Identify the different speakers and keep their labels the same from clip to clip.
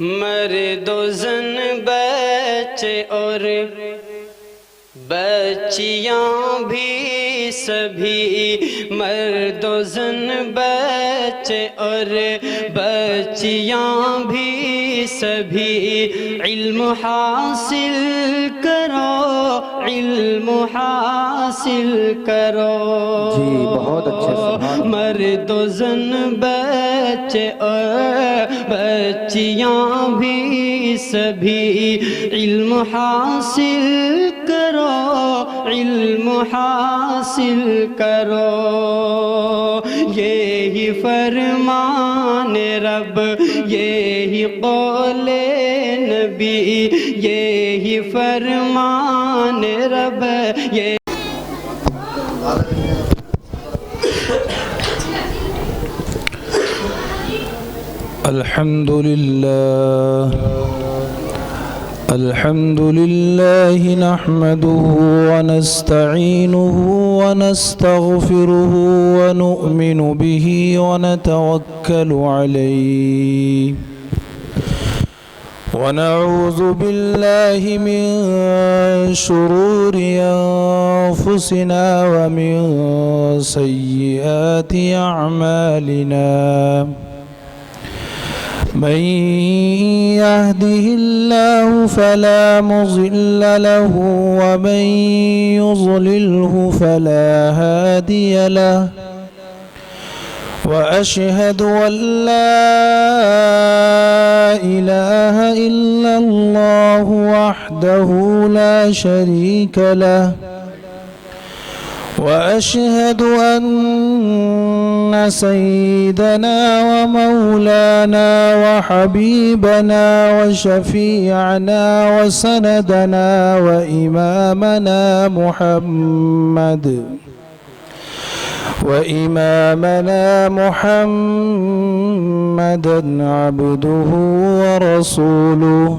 Speaker 1: مرد و زن بچے اور بچیاں بھی سبھی، مرد و زن بچے اور بچیاں بھی سبھی، علم حاصل کرو، علم حاصل کرو۔
Speaker 2: جی بہت اچھے، سبحان اللہ۔
Speaker 1: مرد و زن بچے اور بچیاں بھی سبھی، علم حاصل کرو، علم حاصل کرو۔ یہی فرمان رب، یہی قول نبی، یہی فرمان رب، یہ
Speaker 3: الحمد لله نحمده ونستعينه ونستغفره ونؤمن به ونتوكل عليه ونعوذ بالله من شرور أنفسنا ومن سيئات أعمالنا، من يهده الله فلا مضل له ومن يضلله فلا هادي له، وأشهد أن لا إله إلا الله وحده لا شريك له، وأشهد أن سيدنا ومولانا وحبيبنا وشفيعنا وسندنا وإمامنا محمدًا عبده ورسوله.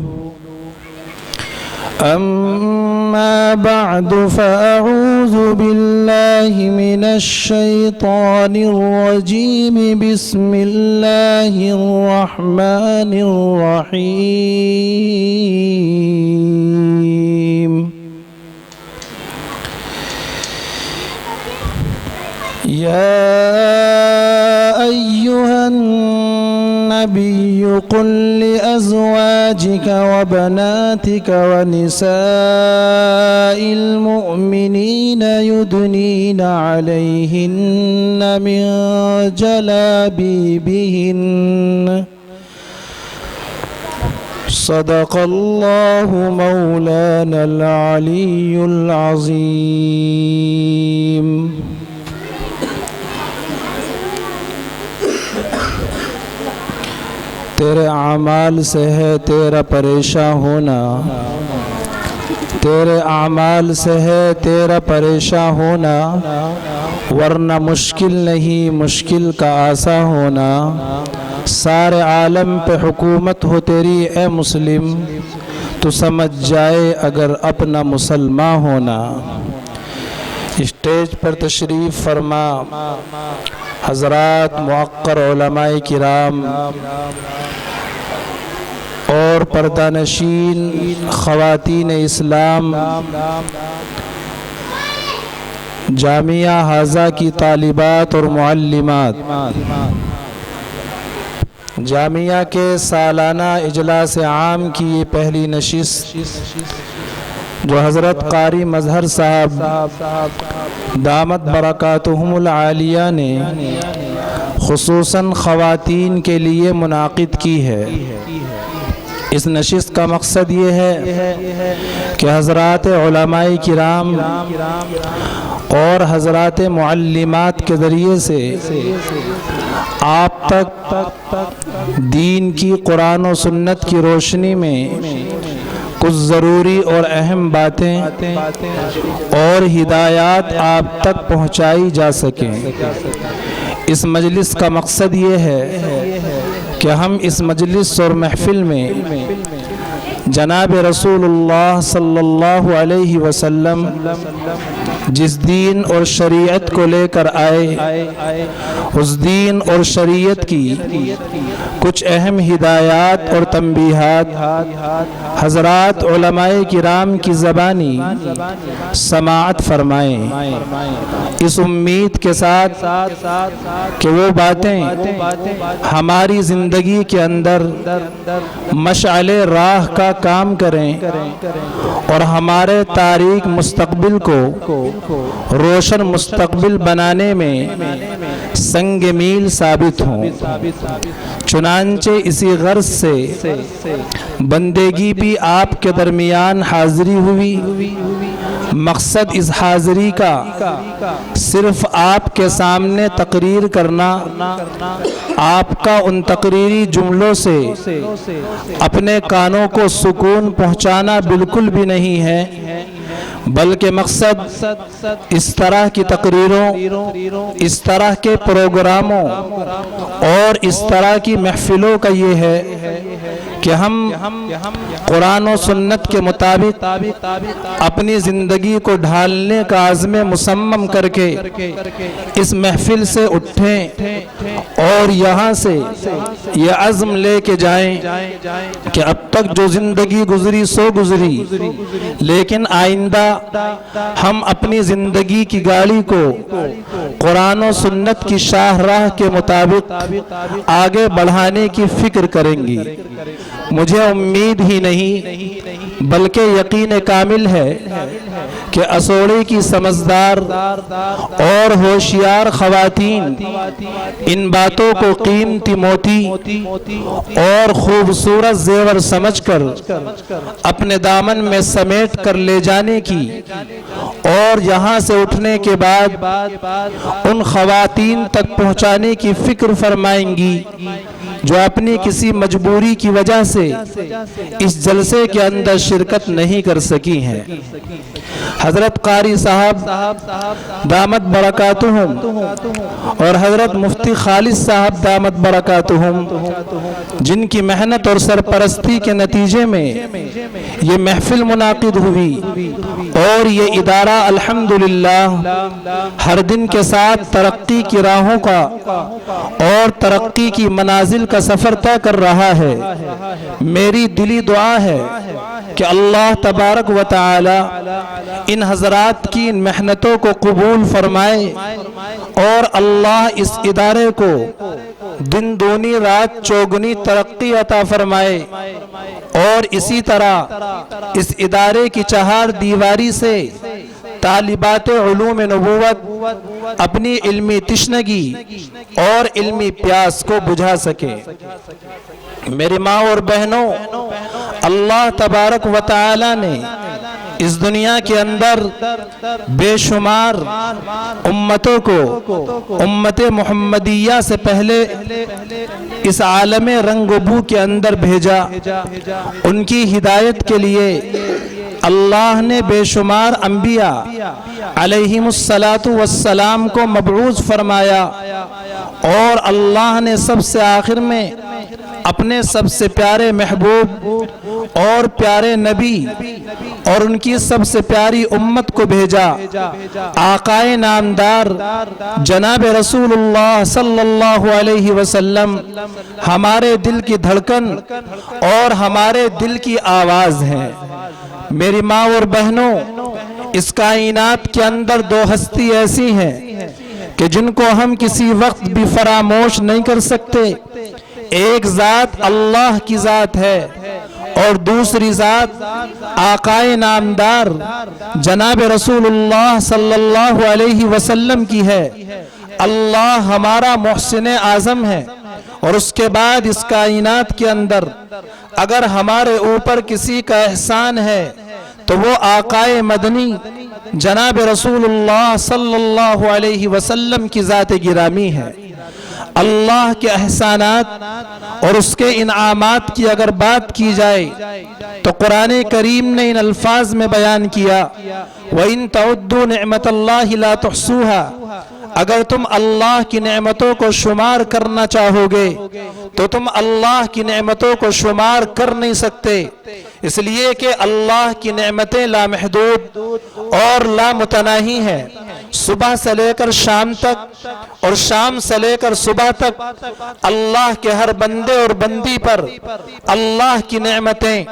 Speaker 3: أما بعد، فأعوذ بالله من الشيطان الرجيم. بسم الله الرحمن الرحيم. يا أيها النبي قل لأزواجك وبناتك ونساء المؤمنين يدنين عليهن من جلابيبهن، صدق الله مولانا العلي العظيم. تیرے اعمال سے ہے تیرا پریشان ہونا، تیرے اعمال سے ہے تیرا پریشان ہونا، ورنہ مشکل نہیں مشکل کا آسا ہونا۔ سارے عالم پہ حکومت ہو تیری اے مسلم، تو سمجھ جائے اگر اپنا مسلمان ہونا۔ اسٹیج پر تشریف فرما حضرات موقر علماء کرام اور پردہ نشین خواتین اسلام، جامعہ حاضہ کی طالبات اور معلمات، جامعہ کے سالانہ اجلاس عام کی یہ پہلی نشست جو حضرت قاری مظہر صاحب دامت برکاتہم العالیہ نے خصوصاً خواتین کے لیے منعقد کی ہے۔ اس نشست کا مقصد یہ ہے کہ حضرات علماء کرام اور حضرات معلمات کے ذریعے سے آپ تک دین کی قرآن و سنت کی روشنی میں کچھ ضروری اور اہم باتیں اور ہدایات آپ تک پہنچائی جا سکیں۔ اس مجلس کا مقصد یہ ہے کہ ہم اس مجلس اور محفل میں جناب رسول اللہ صلی اللہ علیہ وسلم جس دین اور شریعت کو لے کر آئے اس دین اور شریعت کی کچھ اہم ہدایات اور تنبیہات حضرات علماء کرام کی زبانی سماعت فرمائیں، اس امید کے ساتھ کہ وہ باتیں ہماری زندگی کے اندر مشعل راہ کا کام کریں اور ہمارے تاریک مستقبل کو روشن مستقبل بنانے میں سنگ میل ثابت ہوں۔ چنانچہ اسی غرض سے بندگی بھی آپ کے درمیان حاضری ہوئی۔ مقصد اس حاضری کا صرف آپ کے سامنے تقریر کرنا، آپ کا ان تقریری جملوں سے اپنے کانوں کو سکون پہنچانا بالکل بھی نہیں ہے، بلکہ مقصد اس طرح کی تقریروں، اس طرح کے پروگراموں اور اس طرح کی محفلوں کا یہ ہے کہ ہم قرآن و سنت کے مطابق اپنی زندگی کو ڈھالنے کا عزم مصمم کر کے اس محفل سے اٹھیں اور یہاں سے یہ عزم لے کے جائیں کہ اب تک جو زندگی گزری سو گزری، لیکن آئندہ ہم اپنی زندگی کی گاڑی کو قرآن و سنت کی شاہ راہ کے مطابق آگے بڑھانے کی فکر کریں گی۔ مجھے امید ہی نہیں بلکہ یقین کامل ہے کہ اسوڑی کی سمجھدار اور ہوشیار خواتین ان باتوں کو قیمتی موتی اور خوبصورت زیور سمجھ کر اپنے دامن میں سمیٹ کر لے جانے کی اور یہاں سے اٹھنے کے بعد ان خواتین تک پہنچانے کی فکر فرمائیں گی جو اپنی کسی مجبوری کی وجہ سے اس جلسے کے اندر شرکت نہیں کر سکی ہیں۔ حضرت قاری صاحب دامت برکاتہم اور حضرت مفتی خالد صاحب دامت برکاتہم، جن کی محنت اور سرپرستی کے نتیجے میں یہ محفل منعقد ہوئی اور یہ ادارہ الحمدللہ ہر دن کے ساتھ ترقی کی راہوں کا اور ترقی کی منازل کا سفر طے کر رہا ہے۔ میری دلی دعا ہے کہ اللہ تبارک و تعالی ان حضرات کی ان محنتوں کو قبول فرمائے اور اللہ اس ادارے کو دن دونی رات چوگنی ترقی عطا فرمائے اور اسی طرح اس ادارے کی چہار دیواری سے طالبات علوم نبوت اپنی علمی تشنگی اور علمی پیاس کو بجھا سکے۔ میری ماں اور بہنوں، اللہ تبارک و تعالی نے اس دنیا کے اندر بے شمار امتوں کو امت محمدیہ سے پہلے اس عالم رنگ و بو کے اندر بھیجا۔ ان کی ہدایت کے لیے اللہ نے بے شمار انبیاء علیہم السلام کو مبعوث فرمایا اور اللہ نے سب سے آخر میں اپنے سب سے پیارے محبوب اور پیارے نبی اور ان کی سب سے پیاری امت کو بھیجا۔ آقائے نامدار جناب رسول اللہ صلی اللہ علیہ وسلم ہمارے دل کی دھڑکن اور ہمارے دل کی آواز ہے۔ میری ماں اور بہنوں، اس کائنات کے اندر دو ہستی ایسی ہیں کہ جن کو ہم کسی وقت بھی فراموش نہیں کر سکتے۔ ایک ذات اللہ کی ذات ہے اور دوسری ذات آقائے نامدار جناب رسول اللہ صلی اللہ علیہ وسلم کی ہے۔ اللہ ہمارا محسن اعظم ہے اور اس کے بعد اس کائنات کے اندر اگر ہمارے اوپر کسی کا احسان ہے تو وہ آقائے مدنی جناب رسول اللہ صلی اللہ علیہ وسلم کی ذات گرامی ہے۔ اللہ کے احسانات اور اس کے انعامات کی اگر بات کی جائے تو قرآن کریم نے ان الفاظ میں بیان کیا، وَإِن تَعُدُّوا نِعْمَةَ اللَّهِ لَا تُحْصُوهَا۔ اگر تم اللہ کی نعمتوں کو شمار کرنا چاہو گے تو تم اللہ کی نعمتوں کو شمار کر نہیں سکتے، اس لیے کہ اللہ کی نعمتیں لامحدود اور لامتناہی ہیں۔ صبح سے لے کر شام تک اور شام سے لے کر صبح تک اللہ کے ہر بندے اور بندی پر اللہ کی نعمتیں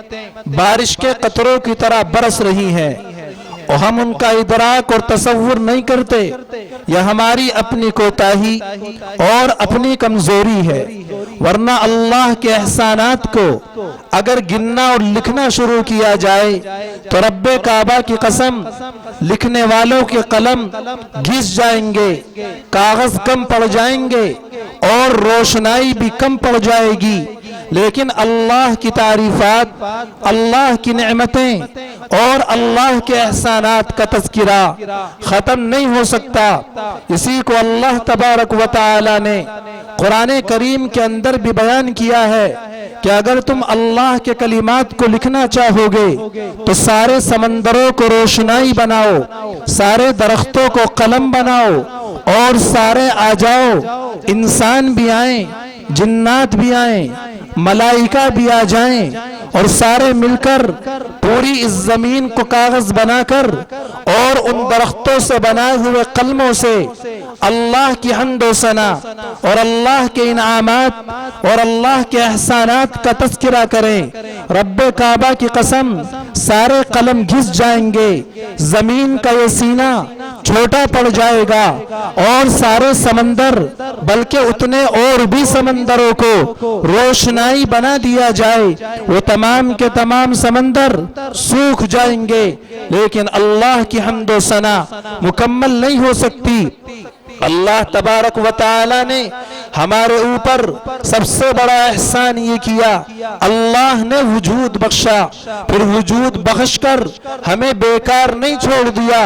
Speaker 3: بارش کے قطروں کی طرح برس رہی ہیں، اور ہم ان کا ادراک اور تصور نہیں کرتے۔ یہ ہماری اپنی کوتاہی اور اپنی کمزوری ہے، ورنہ اللہ کے احسانات کو اگر گننا اور لکھنا شروع کیا جائے تو رب کعبہ کی قسم لکھنے والوں کے قلم گھس جائیں گے، کاغذ کم پڑ جائیں گے اور روشنائی بھی کم پڑ جائے گی، لیکن اللہ کی تعریفات، اللہ کی نعمتیں اور اللہ کے احسانات کا تذکرہ ختم نہیں ہو سکتا۔ اسی کو اللہ تبارک و تعالی نے قرآن کریم کے اندر بھی بیان کیا ہے کہ اگر تم اللہ کے کلمات کو لکھنا چاہو گے تو سارے سمندروں کو روشنائی بناؤ، سارے درختوں کو قلم بناؤ اور سارے آ جاؤ، انسان بھی آئیں، جنات بھی آئیں، ملائکہ بھی آ جائیں، اور سارے مل کر پوری اس زمین کو کاغذ بنا کر اور ان درختوں سے بنائے ہوئے قلموں سے اللہ کی حمد و ثنا اور اللہ کے انعامات اور اللہ کے احسانات کا تذکرہ کریں۔ رب کعبہ کی قسم سارے قلم گھس جائیں گے، زمین کا یہ سینہ چھوٹا پڑ جائے گا، اور سارے سمندر بلکہ اتنے اور بھی سمندروں کو روشنائی بنا دیا جائے، وہ تمام کے تمام سمندر سوکھ جائیں گے، لیکن اللہ کی حمد و ثنا مکمل نہیں ہو سکتی۔ اللہ تبارک و تعالی نے ہمارے اوپر سب سے بڑا احسان یہ کیا، اللہ نے وجود بخشا، پھر وجود بخش کر ہمیں بیکار نہیں چھوڑ دیا،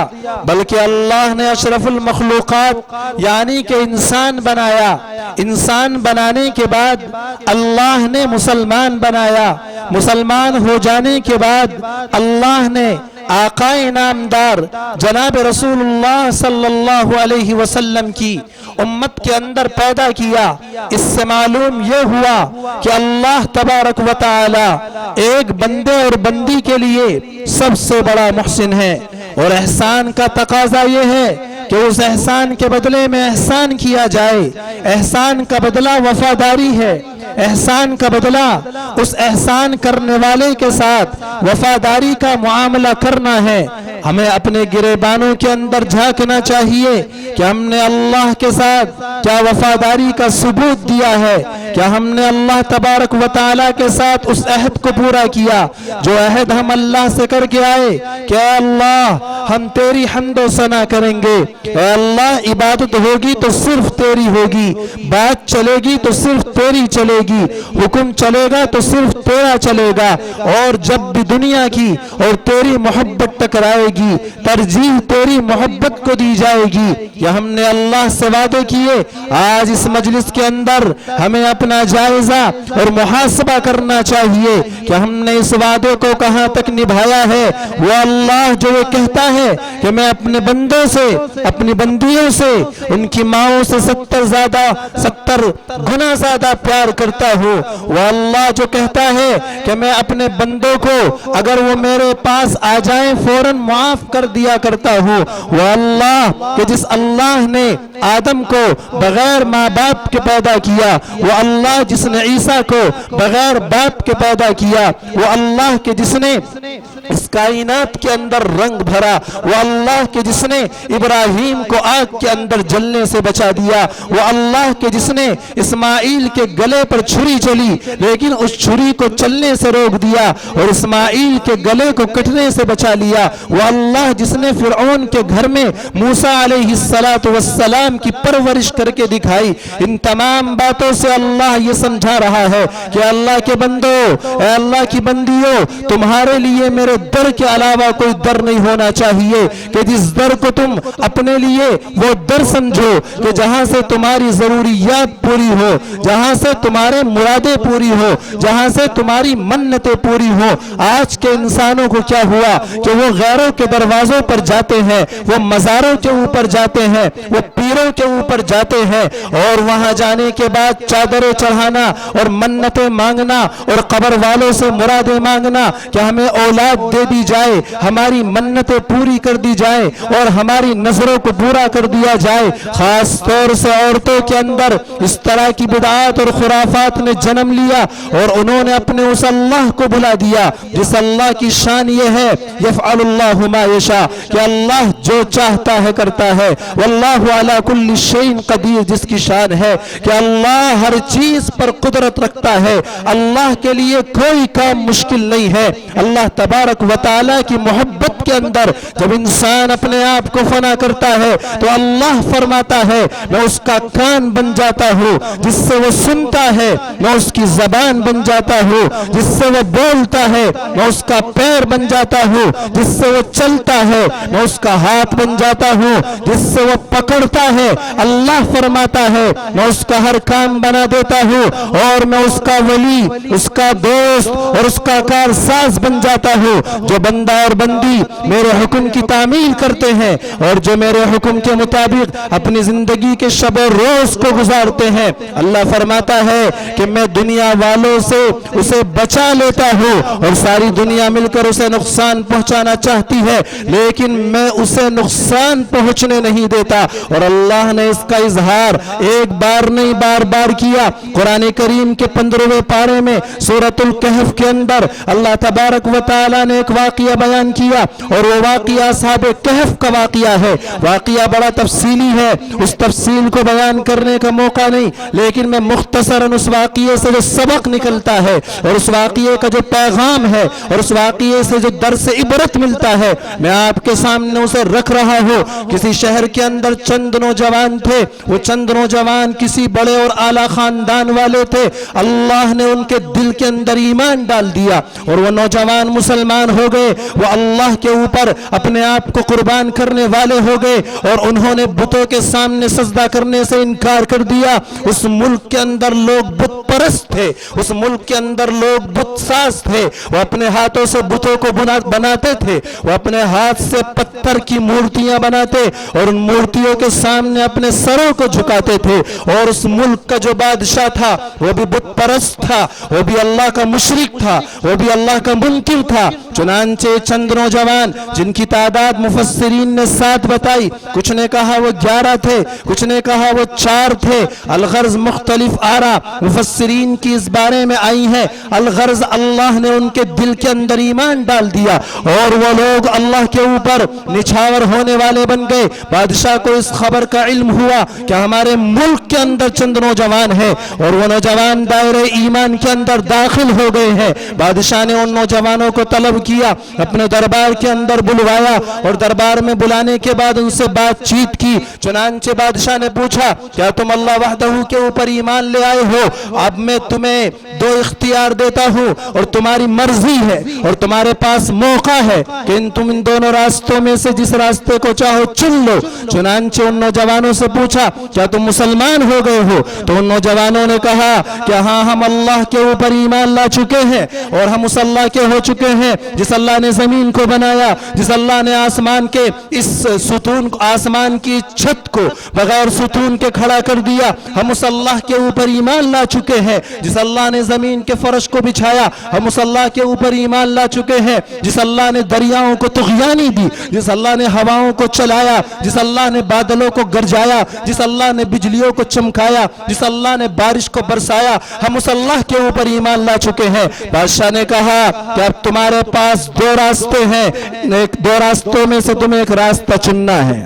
Speaker 3: بلکہ اللہ نے اشرف المخلوقات یعنی کہ انسان بنایا۔ انسان بنانے کے بعد اللہ نے مسلمان بنایا، مسلمان ہو جانے کے بعد اللہ نے آقا نامدار جناب رسول اللہ صلی اللہ علیہ وسلم کی امت کے اندر پیدا کیا۔ اس سے معلوم یہ ہوا کہ اللہ تبارک و تعالی ایک بندے اور بندی کے لیے سب سے بڑا محسن ہے، اور احسان کا تقاضا یہ ہے کہ اس احسان کے بدلے میں احسان کیا جائے۔ احسان کا بدلہ وفاداری ہے، احسان کا بدلہ اس احسان کرنے والے کے ساتھ وفاداری کا معاملہ کرنا ہے۔ ہمیں اپنے گریبانوں کے اندر جھانکنا چاہیے کہ ہم نے اللہ کے ساتھ کیا وفاداری کا ثبوت دیا ہے، کیا ہم نے اللہ تبارک و تعالیٰ کے ساتھ اس عہد کو پورا کیا جو عہد ہم اللہ سے کر کے آئے کہ اے اللہ ہم تیری حمد و ثنا کریں گے، اے اللہ عبادت ہوگی تو صرف تیری ہوگی، بات چلے گی تو صرف تیری چلے گی، حکم چلے گا تو صرف تیرا چلے گا، اور جب بھی دنیا کی اور تیری محبت ٹکرائے گی ترجیح تیری محبت کو دی جائے گی۔ یہ ہم نے اللہ سے وعدے کیے۔ آج اس مجلس کے اندر ہمیں اپنا جائزہ اور محاسبہ کرنا چاہیے کہ ہم نے اس وعدے کو کہاں تک نبھایا ہے۔ وہ اللہ جو یہ کہتا ہے کہ میں اپنے بندوں سے، اپنی بندیوں سے، ان کی ماؤں سے 70 گنا زیادہ پیار کرتا ہوں۔ وہ اللہ جو کہتا ہے کہ میں اپنے بندوں کو اگر وہ میرے پاس آ جائیں فوراً معاف کر دیا کرتا ہوں۔ وہ اللہ کہ جس اللہ نے آدم کو بغیر ماں باپ کے پیدا کیا، وہ اللہ جس نے عیسیٰ کو بغیر باپ کے پیدا کیا، وہ اللہ کہ جس نے اس کائنات کے اندر رنگ بھرا، وہ اللہ کہ جس نے ابراہیم کو آگ کے اندر جلنے سے بچا دیا، وہ اللہ کہ جس نے اسماعیل کے گلے پر چھری چلی لیکن اس چھری کو چلنے سے روک دیا اور اسماعیل کے گلے کو کٹنے سے بچا لیا، وہ اللہ جس نے فرعون کے گھر میں موسیٰ علیہ السلام کی پرورش کر کے دکھائی۔ ان تمام باتوں سے اللہ یہ سمجھا رہا ہے کہ اللہ کے بندو، اے اللہ کی بندیوں، تمہارے لیے میرے در کے علاوہ کوئی در نہیں ہونا چاہیے کہ جس در کو تم اپنے لیے وہ در سمجھو کہ جہاں سے تمہاری ضروریات پوری ہو، جہاں سے تمہارے مرادیں پوری ہو، جہاں سے تمہاری منتیں پوری ہو۔ آج کے انسانوں کو کیا ہوا کہ وہ غیروں کے دروازوں پر جاتے ہیں، وہ مزاروں کے اوپر جاتے ہیں، وہ پیروں کے اوپر جاتے ہیں، اور وہاں جانے کے بعد چادریں چڑھانا اور منتیں مانگنا اور قبر والوں سے مرادیں مانگنا کہ ہمیں اولاد دے دی جائے، ہماری منتیں پوری کر دی جائے اور ہماری نظروں کو پورا کر دیا جائے۔ خاص طور سے عورتوں کے اندر اس طرح کی بدعات اور خرافات نے جنم لیا، اور انہوں نے اپنے اس اللہ کو بلا دیا جس اللہ کی شان یہ ہے یفعل اللہ ما یشاء، کہ اللہ جو چاہتا ہے کرتا ہے، واللہ علی کل شیء قدیر، جس کی شان ہے کہ اللہ ہر چیز پر قدرت رکھتا ہے، اللہ کے لیے کوئی کام مشکل نہیں ہے۔ اللہ تبارک و تعالی کی محبت کے اندر جب انسان اپنے آپ کو فنا کرتا ہے تو اللہ فرماتا ہے میں اس کا کان بن جاتا ہوں، جس سے وہ سنتا ہے، میں اس کی زبان بن جاتا ہوں، جس سے وہ بولتا ہے، میں اس کا پیر بن جاتا ہوں، جس سے وہ چلتا ہے، میں اس کا ہاتھ بن جاتا ہوں، جس سے وہ پکڑتا ہے۔ اللہ فرماتا ہے میں اس کا ہر کام بنا دیتا ہوں، اور میں اس کا ولی، اس کا دوست اور اس کا کارساز بن جاتا ہوں۔ جو بندہ اور بندی میرے حکم کی تعمیل کرتے ہیں اور جو میرے حکم کے مطابق اپنی زندگی کے شب و روز کو گزارتے ہیں، اللہ فرماتا ہے کہ میں دنیا والوں سے اسے بچا لیتا ہوں، اور ساری دنیا مل کر اسے نقصان پہنچانا چاہتی ہے لیکن میں اسے نقصان پہنچنے نہیں دیتا۔ اور اللہ نے اس کا اظہار ایک بار نہیں بار بار کیا۔ قرآن کریم کے 15ویں پارے میں سورۃ الکہف کے اندر اللہ تبارک و تعالی نے ایک واقعہ بیان کیا، اور وہ واقعہ اصحاب کہف کا واقعہ ہے۔ واقعہ بڑا تفصیلی ہے، اس تفصیل کو بیان کرنے کا موقع نہیں، لیکن میں مختصراً اس واقعے سے جو سبق نکلتا ہے اور اس واقعے کا جو پیغام ہے اور اس واقعے سے جو درس عبرت ملتا ہے میں آپ کے سامنے اسے رکھ رہا ہوں۔ کسی شہر کے اندر چند نوجوان تھے، وہ چند نوجوان کسی بڑے اور اعلیٰ خاندان والے تھے۔ اللہ نے ان کے دل کے اندر ایمان ڈال دیا اور وہ نوجوان مسلمان ہو گئے، وہ اللہ کے اوپر اپنے آپ کو قربان کرنے والے ہو گئے، اور انہوں نے بتوں کے سامنے سجدہ کرنے سے انکار کر دیا۔ اس ملک کے اندر لوگ بت پرست تھے، اس ملک کے اندر لوگ بت ساز تھے، وہ اپنے ہاتھوں سے بتوں کو بناتے تھے، وہ اپنے ہاتھ سے پتھر کی مورتیاں بناتے اور ان مورتیوں کے سامنے اپنے سروں کو جھکاتے تھے۔ اور اس ملک کا جو بادشاہ تھا وہ بھی بت پرست تھا، وہ بھی اللہ کا مشرک تھا، وہ بھی اللہ کا منکر تھا۔ چنانچہ چند نوجوان جن کی تعداد مفسرین نے 7 بتائی، کچھ نے کہا وہ 11 تھے، کچھ نے کہا وہ 4 تھے، الغرض مختلف آرا مفسرین کی اس بارے میں آئی ہے۔ الغرض اللہ نے ان کے دل کے اندر ایمان ڈال دیا اور وہ لوگ اللہ کے اوپر نچھاور ہونے والے بن گئے۔ بادشاہ کو اس خبر کا علم ہوا کہ ہمارے ملک کے اندر چند نوجوان ہیں اور وہ نوجوان دائرہ ایمان کے اندر داخل ہو گئے ہیں۔ بادشاہ نے ان نوجوانوں کو طلب کیا، اپنے دربار کے اندر بلوایا اور دربار میں بلانے کے بعد ان سے بات چیت کی۔ چنانچہ بادشاہ نے پوچھا کیا تم اللہ وحدہ کے اوپر ایمان لے آئے ہو؟ اب میں تمہیں 2 اختیار دیتا ہوں اور تمہاری مرضی ہے اور تمہارے پاس موقع ہے کہ تم ان دونوں راستوں میں سے جس راستے کو چاہو چن لو۔ چنانچہ ان نوجوانوں سے پوچھا کیا تم مسلمان ہو گئے ہو؟ تو ان نوجوانوں نے کہا کہ ہاں ہم اللہ کے اوپر ایمان لا چکے ہیں اور ہم اس اللہ کے ہو چکے ہیں جس اللہ نے زمین کو بنایا، جس اللہ نے آسمان کے اس ستون، آسمان کی چھت کو بغیر ستون کے کھڑا کر دیا۔ ہم اس اللہ کے اوپر ایمان لا چکے ہیں جس اللہ نے زمین کے فرش کو بچھایا۔ ہم اس اللہ کے اوپر ایمان لا چکے ہیں جس اللہ نے دریاؤں کو طغیانی دی، جس اللہ نے ہواؤں کو چلایا، جس اللہ نے بادلوں کو گرجایا، جس اللہ نے بجلیوں کو چمکایا، جس اللہ نے بارش کو برسایا۔ ہم اس اللہ کے اوپر ایمان لا چکے ہیں۔ بادشاہ نے کہا کہ اب تمہارے پاس 2 راستے ہیں، 2 راستوں میں سے تمہیں ایک راستہ چننا ہے۔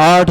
Speaker 3: 8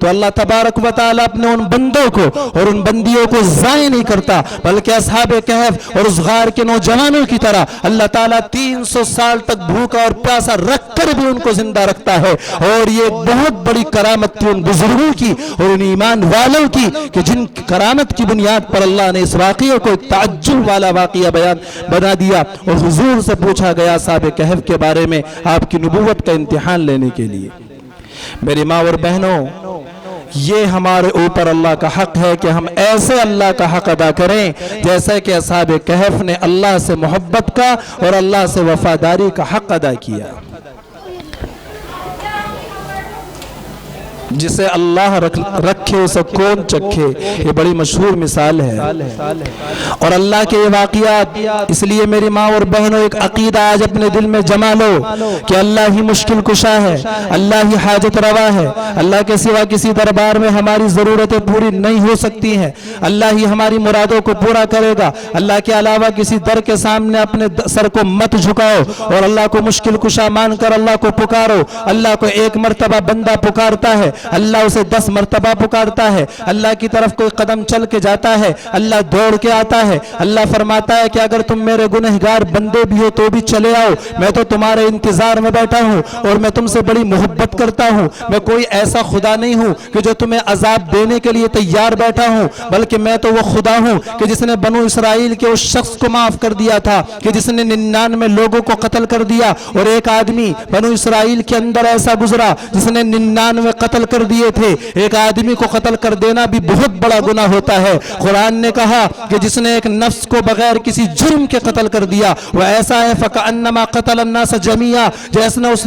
Speaker 3: تو اللہ تبارک و تعالیٰ اپنے ان بندوں کو اور ان بندیوں کو ضائع نہیں کرتا، بلکہ اصحاب کہف اور اس غار کے نوجوانوں کی طرح اللہ تعالیٰ 300 سال تک بھوکا اور پیاسا رکھ کر بھی ان کو زندہ رکھتا ہے۔ اور یہ بہت بڑی کرامت تھی ان بزرگوں کی اور ان ایمان والوں کی کہ جن کرامت کی بنیاد پر اللہ نے اس واقعے کو ایک تعجب والا واقعہ بیان بنا دیا، اور حضور سے پوچھا گیا اصحاب کہف کے بارے میں آپ کی نبوت کا امتحان لینے کے لیے۔ میری ماں اور بہنوں، یہ ہمارے اوپر اللہ کا حق ہے کہ ہم ایسے اللہ کا حق ادا کریں جیسے کہ اصحاب کہف نے اللہ سے محبت کا اور اللہ سے وفاداری کا حق ادا کیا۔ جسے اللہ رکھے اسے کون چکھے، یہ بڑی مشہور مثال ہے۔ اور اللہ کے یہ واقعات، اس لیے میری ماں اور بہنوں ایک عقیدہ آج اپنے دل میں جما لو کہ اللہ ہی مشکل کشا ہے، اللہ ہی حاجت روا ہے، اللہ کے سوا کسی دربار میں ہماری ضرورتیں پوری نہیں ہو سکتی ہیں، اللہ ہی ہماری مرادوں کو پورا کرے گا، اللہ کے علاوہ کسی در کے سامنے اپنے سر کو مت جھکاؤ اور اللہ کو مشکل کشا مان کر اللہ کو پکارو۔ اللہ کو ایک مرتبہ بندہ پکارتا ہے، اللہ اسے 10 مرتبہ پکارتا ہے، اللہ کی طرف کوئی قدم چل کے جاتا ہے، اللہ دوڑ کے آتا ہے، اللہ فرماتا ہے کہ اگر تم میرے گنہگار بندے بھی ہو تو بھی چلے آؤ، میں تو تمہارے انتظار میں بیٹھا ہوں اور میں تم سے بڑی محبت کرتا ہوں، میں کوئی ایسا خدا نہیں ہوں کہ جو تمہیں عذاب دینے کے لیے تیار بیٹھا ہوں، بلکہ میں تو وہ خدا ہوں کہ جس نے بنو اسرائیل کے اس شخص کو معاف کر دیا تھا کہ جس نے 99 لوگوں کو قتل کر دیا، اور ایک آدمی بنو اسرائیل کے اندر ایسا گزرا جس نے 99 قتل کر دیے تھے۔ ایک آدمی کو قتل کر دینا بھی بہت بڑا گناہ ہوتا ہے۔ قرآن نے کہا کہ جس نے ایک نفس کو بغیر کسی جرم کے قتل کر دیا وہ ایسا ہے فَكَأَنَّمَا قَتَلَ النَّاسَ جَمِيعًا،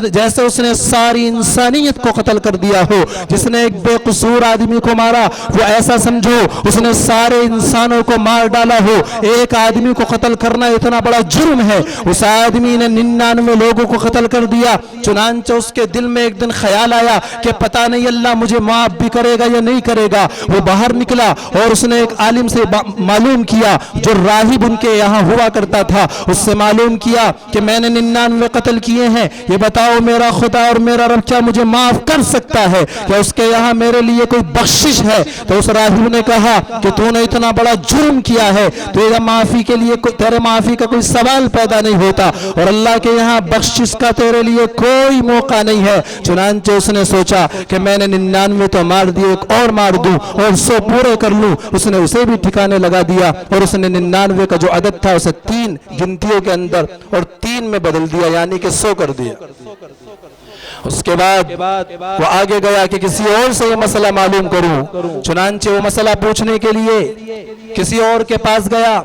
Speaker 3: جیسے اس نے ساری انسانیت کو قتل کر دیا ہو۔ جس نے ایک بے قصور آدمی کو مارا وہ ایسا سمجھو اس نے سارے انسانوں کو مار ڈالا ہو۔ ایک آدمی کو قتل کرنا اتنا بڑا جرم ہے، اس آدمی نے 99 لوگوں کو قتل کر دیا۔ چنانچہ اس کے دل میں ایک دن خیال آیا کہ پتہ نہیں اللہ مجھے معاف بھی کرے گا یا نہیں کرے گا۔ وہ باہر نکلا اور اس نے ایک عالم سے معلوم کیا جو راہب ان کے یہاں ہوا کرتا تھا، اس سے معلوم کیا کہ میں نے 99 قتل کیے ہیں، یہ بتاؤ میرا خدا اور میرا رب کیا مجھے معاف کر سکتا ہے؟ کیا اس کے یہاں میرے لیے کوئی بخشش ہے؟ تو اس راہب نے کہا کہ تو نے اتنا بڑا جرم کیا ہے، تیرے معافی کے لیے تیرے معافی کا کوئی سوال پیدا نہیں ہوتا، اور اللہ کے یہاں بخشش کا تیرے لیے کوئی موقع نہیں ہے۔ چنانچہ اس نے سوچا کہ میں نے 99 تو مار دیے، ایک اور مار دوں اور 100 پورے کر لوں۔ اس نے اسے بھی ٹھکانے لگا دیا اور اس نے 99 کا جو عدد تھا اسے 3 گنتیوں کے اندر اور 3 میں بدل دیا، یعنی کہ 100 کر دیا۔ اس کے بعد وہ آگے گیا کہ کسی اور سے یہ مسئلہ معلوم کروں۔ چنانچہ وہ مسئلہ پوچھنے کے لیے کسی اور کے پاس گیا